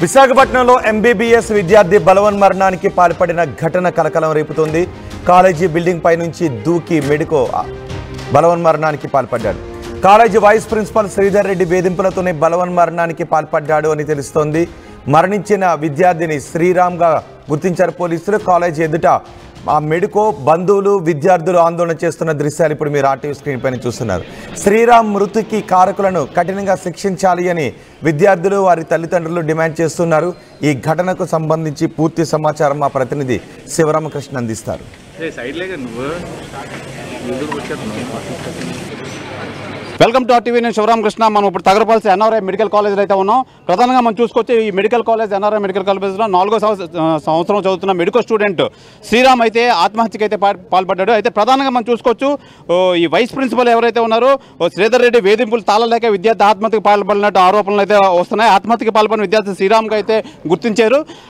విశాఖపట్నంలో ఎంబీబీఎస్ విద్యార్థి బలవన్మరణానికి పాల్పడిన ఘటన కలకలం రేపుతోంది. కాలేజీ బిల్డింగ్ పై నుంచి దూకి మెడికో బలవన్మరణానికి పాల్పడ్డాడు. College vice principal Sridhar Reddy వేధింపులతోనే బలవన్మరణానికి పాల్పడ్డాడు అని తెలుస్తోంది. మరణించిన విద్యార్థిని శ్రీరామ్గా గుర్తించారు పోలీసులు. కాలేజీ ఎదుట ఆ మెడికో బంధువులు విద్యార్థులు ఆందోళన చేస్తున్న దృశ్యాలు ఇప్పుడు మీరు ఆర్టీవీ స్క్రీన్ పైన చూస్తున్నారు. శ్రీరామ్ మృతికి కారకులను కఠినంగా శిక్షించాలి అని విద్యార్థులు వారి తల్లిదండ్రులు డిమాండ్ చేస్తున్నారు. ఈ ఘటనకు సంబంధించి పూర్తి సమాచారం మా ప్రతినిధి శివరామకృష్ణ అందిస్తారు. Welcome to RTV. నేను శివరామకృష్ణ. మనం ఇప్పుడు తగరపల్సి ఎన్ఆర్ఐ మెడికల్ కాలేజ్లో అయితే ఉన్నాం. ప్రధానంగా మనం చూసుకొచ్చి ఈ మెడికల్ కాలేజ్ ఎన్ఆర్ఐ మెడికల్ కాలేజ్లో 4వ సంవత్సరం చదువుతున్న మెడికల్ స్టూడెంట్ శ్రీరామ్ అయితే ఆత్మహత్యకి అయితే పాల్పడ్డాడు. అయితే ప్రధానంగా మనం చూసుకోవచ్చు ఈ వైస్ ప్రిన్సిపల్ ఎవరైతే ఉన్నారో శ్రీధర్ రెడ్డి వేధింపులు తాళలేక విద్యార్థి ఆత్మహత్యకి పాల్పడినట్టు ఆరోపణలు అయితే వస్తున్నాయి. ఆత్మహత్యకి పాల్పడిన విద్యార్థి శ్రీరామ్కి అయితే గుర్తించారు.